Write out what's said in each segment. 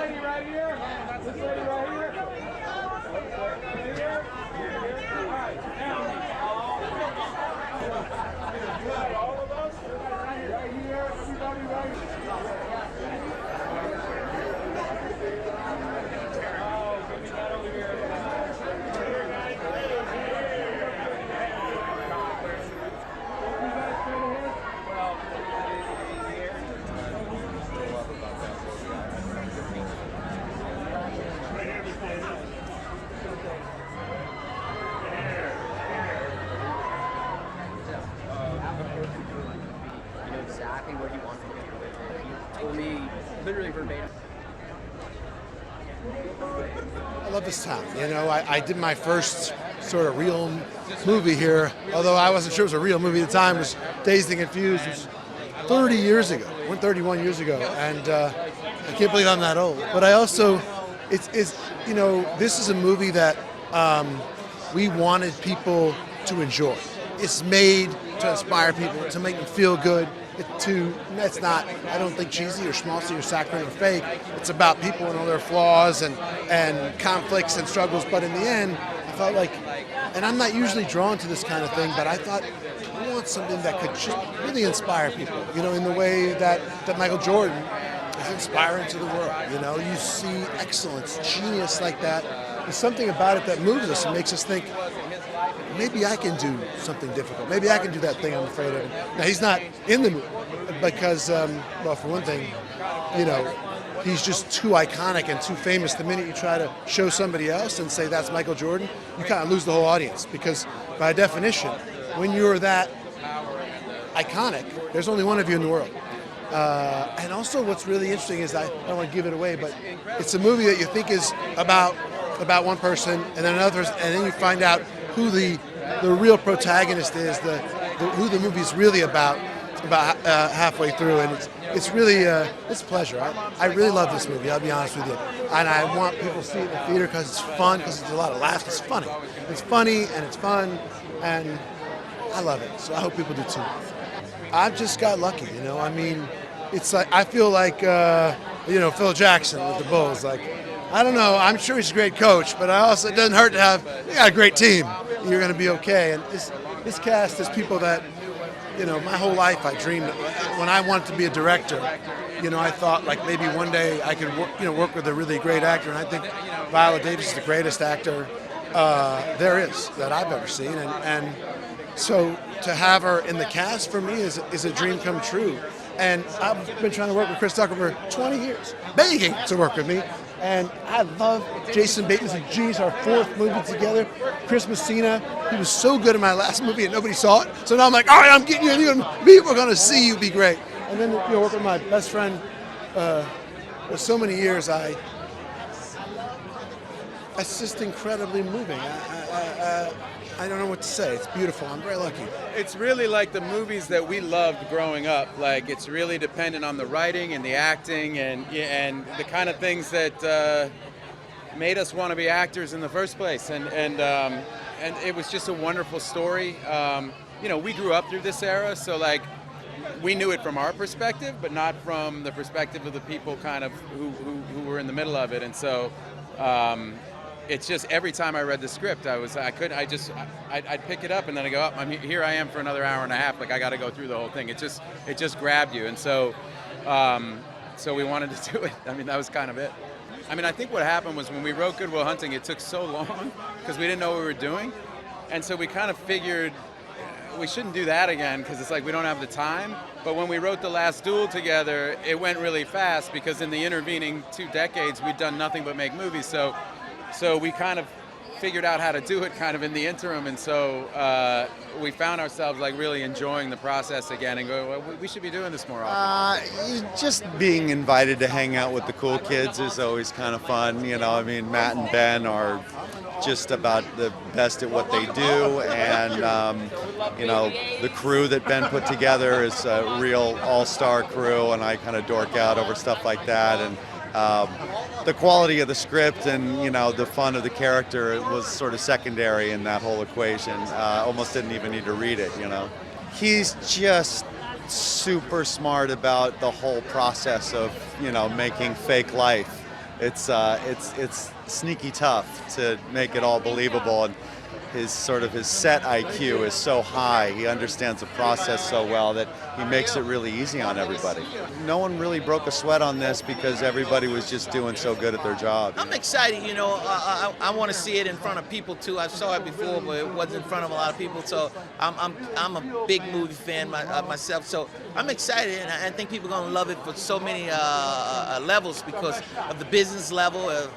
lady right here. This lady right here. All right, now. All of us. Right here. Everybody right here. Oh, give me that over here. Exactly where you want to go with it. You told me literally verbatim. I love this town. You know, I did my first sort of real movie here, although I wasn't sure it was a real movie at the time. It was Dazed and Confused. It was 30 years ago, 31 years ago, and I can't believe I'm that old. But I also, it's you know, this is a movie that we wanted people to enjoy. It's made to inspire people, to make them feel good. It's not, I don't think, cheesy or schmaltzy or saccharine or fake. It's about people and all their flaws and conflicts and struggles. But in the end, I felt like, and I'm not usually drawn to this kind of thing, but I thought I want something that could just really inspire people, you know, in the way that Michael Jordan is inspiring to the world. You know, you see excellence, genius like that. There's something about it that moves us and makes us think, maybe I can do something difficult. Maybe I can do that thing I'm afraid of. Now, he's not in the movie because, well, for one thing, you know, he's just too iconic and too famous. The minute you try to show somebody else and say that's Michael Jordan, you kind of lose the whole audience because, by definition, when you're that iconic, there's only one of you in the world. And also what's really interesting is, I don't want to give it away, but it's a movie that you think is about one person and then another person, and then you find out who the real protagonist is, who the movie's really about halfway through, and it's really it's a pleasure. I really love this movie, I'll be honest with you, and I want people to see it in the theater because it's fun, because it's a lot of laughs. It's funny and it's fun, and I love it. So I hope people do too. I've just got lucky, you know. I mean, it's like I feel like you know, Phil Jackson with the Bulls, like. I don't know. I'm sure he's a great coach, but it doesn't hurt to have you got a great team. You're going to be okay. And this cast is people that, you know, my whole life I dreamed. When I wanted to be a director, you know, I thought like maybe one day I could work with a really great actor. And I think Viola Davis is the greatest actor there is that I've ever seen. And so to have her in the cast for me is a dream come true. And I've been trying to work with Chris Tucker for 20 years, begging to work with me. And I love Jason Bateman's a genius, our fourth movie together. Chris Messina, he was so good in my last movie and nobody saw it. So now I'm like, all right, I'm getting you in. People are going to see you be great. And then, you know, work with my best friend for so many years. It's just incredibly moving. I don't know what to say. It's beautiful. I'm very lucky. It's really like the movies that we loved growing up. Like, it's really dependent on the writing and the acting and the kind of things that made us want to be actors in the first place. And it was just a wonderful story. You know, we grew up through this era, so like we knew it from our perspective, but not from the perspective of the people kind of who were in the middle of it. And so. It's just every time I read the script, I'd pick it up and then I go, oh, here I am for another hour and a half. Like I got to go through the whole thing. It just grabbed you, and so we wanted to do it. I mean, that was kind of it. I mean, I think what happened was when we wrote Good Will Hunting, it took so long because we didn't know what we were doing, and so we kind of figured we shouldn't do that again because it's like we don't have the time. But when we wrote The Last Duel together, it went really fast because in the intervening 2 decades, we'd done nothing but make movies. So we kind of figured out how to do it kind of in the interim, and so we found ourselves like really enjoying the process again and go, well, we should be doing this more often. Just being invited to hang out with the cool kids is always kind of fun. You know, I mean, Matt and Ben are just about the best at what they do, and you know, the crew that Ben put together is a real all-star crew, and I kind of dork out over stuff like that. And the quality of the script and, you know, the fun of the character was sort of secondary in that whole equation. Almost didn't even need to read it, you know. He's just super smart about the whole process of, you know, making fake life. it's sneaky tough to make it all believable. And his set IQ is so high. He understands the process so well that he makes it really easy on everybody. No one really broke a sweat on this because everybody was just doing so good at their job. I'm excited, I want to see it in front of people too. I saw it before, but it wasn't in front of a lot of people. So I'm a big movie fan myself. So I'm excited, and I think people are going to love it for so many levels because of the business level of,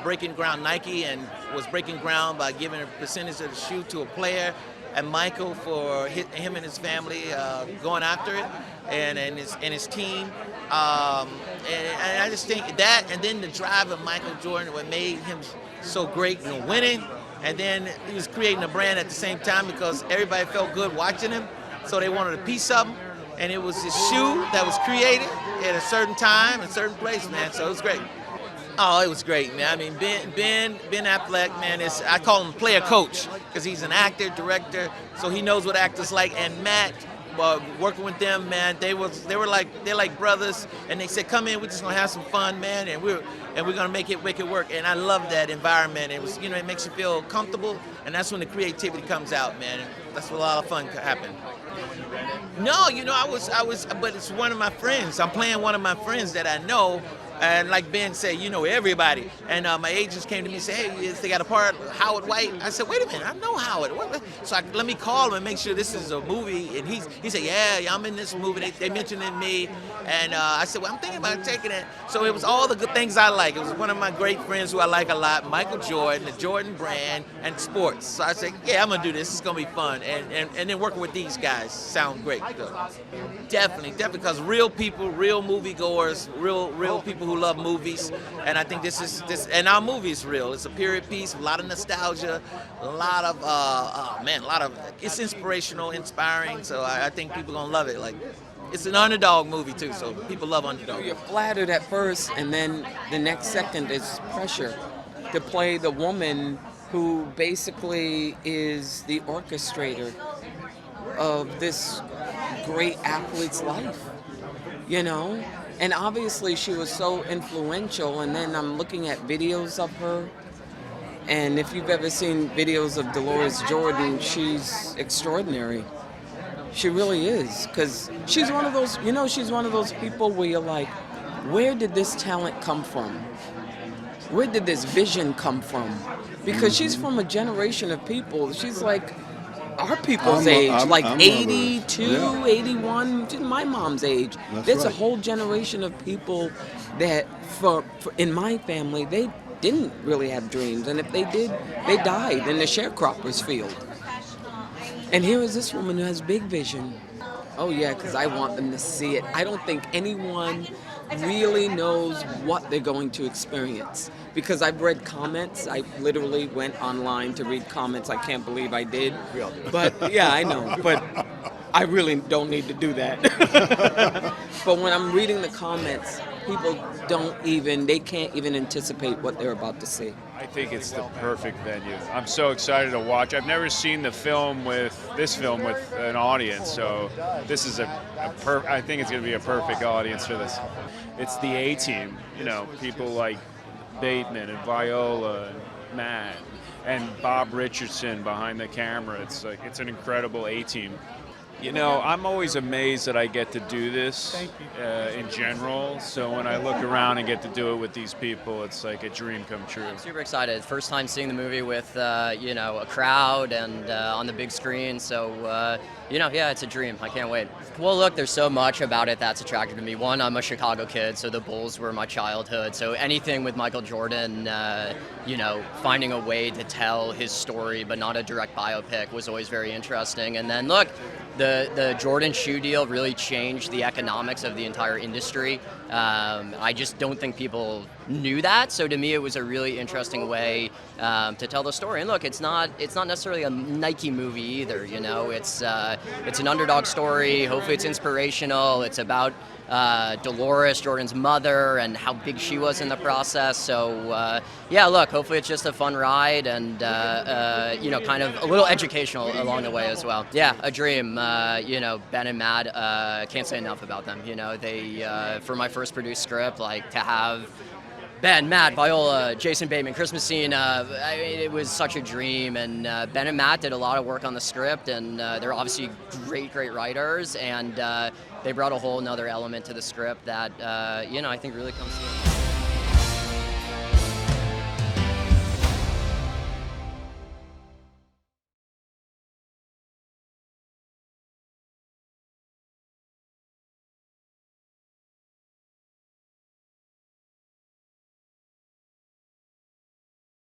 breaking ground. Nike and was breaking ground by giving a percentage of the shoe to a player, and Michael for him and his family going after it, and his team. And I just think that, and then the drive of Michael Jordan, what made him so great, winning, and then he was creating a brand at the same time because everybody felt good watching him, so they wanted a piece of him, and it was his shoe that was created at a certain time, a certain place, man. So it was great. Oh, it was great, man. I mean, Ben Affleck, man, I call him player coach because he's an actor, director, so he knows what actors like. And Matt, working with them, man, they're like brothers, and they said, "Come in, we're just gonna have some fun, man, and we're gonna make it work." And I love that environment. It was, it makes you feel comfortable, and that's when the creativity comes out, man. And that's when a lot of fun can happen. No, I was, but it's one of my friends. I'm playing one of my friends that I know. And like Ben said, everybody. And my agents came to me and said, "Hey, they got a part, Howard White." I said, "Wait a minute, I know Howard." So let me call him and make sure this is a movie. And he said, "Yeah, I'm in this movie. They mentioned in me." And I said, "Well, I'm thinking about taking it." So it was all the good things I like. It was one of my great friends who I like a lot, Michael Jordan, the Jordan brand, and sports. So I said, "Yeah, I'm gonna do this. It's gonna be fun." And then working with these guys sound great. Definitely, because real people, real moviegoers, real people who love movies, and I think this, and our movie is real. It's a period piece, a lot of nostalgia, a lot of, it's inspirational, inspiring, so I think people are gonna love it. Like, it's an underdog movie too, so people love underdog. You're flattered at first, and then the next second is pressure to play the woman who basically is the orchestrator of this great athlete's life, And obviously she was so influential, and then I'm looking at videos of her, and if you've ever seen videos of Deloris Jordan, she's extraordinary. She really is, because she's one of those, she's one of those people where you're like, where did this talent come from? Where did this vision come from? Because she's from a generation of people. She's like our people's age, I'm 82, 81, my mom's age. There's a whole generation of people that, for in my family, they didn't really have dreams. And if they did, they died in the sharecroppers field. And here is this woman who has big vision. Oh yeah, because I want them to see it. I don't think anyone really knows what they're going to experience. Because I've read comments. I literally went online to read comments. I can't believe I did. But yeah, I know. But I really don't need to do that. But when I'm reading the comments, people they can't even anticipate what they're about to see. I think it's the perfect venue. I'm so excited to watch. I've never seen this film with an audience, so this is I think it's going to be a perfect audience for this. It's the A-team, people like Bateman and Viola and Matt and Bob Richardson behind the camera. It's an incredible A-team. I'm always amazed that I get to do this in general. So when I look around and get to do it with these people, it's like a dream come true. I'm super excited. First time seeing the movie with, a crowd and on the big screen. So, yeah, it's a dream. I can't wait. Well, look, there's so much about it that's attractive to me. One, I'm a Chicago kid, so the Bulls were my childhood. So anything with Michael Jordan, finding a way to tell his story, but not a direct biopic, was always very interesting. And then, look, the Jordan shoe deal really changed the economics of the entire industry. I just don't think people knew that. So to me, it was a really interesting way to tell the story. And look, it's not necessarily a Nike movie either. It's an underdog story. Hopefully, it's inspirational. It's about Deloris, Jordan's mother, and how big she was in the process. So yeah, look, hopefully it's just a fun ride and kind of a little educational along the way as well. Yeah, a dream. Ben and Matt, can't say enough about them. They for my first produced script, to have Ben, Matt, Viola, Jason Bateman, Chris Messina. I mean, it was such a dream, and Ben and Matt did a lot of work on the script, and they're obviously great writers, and they brought a whole nother element to the script that I think really comes through.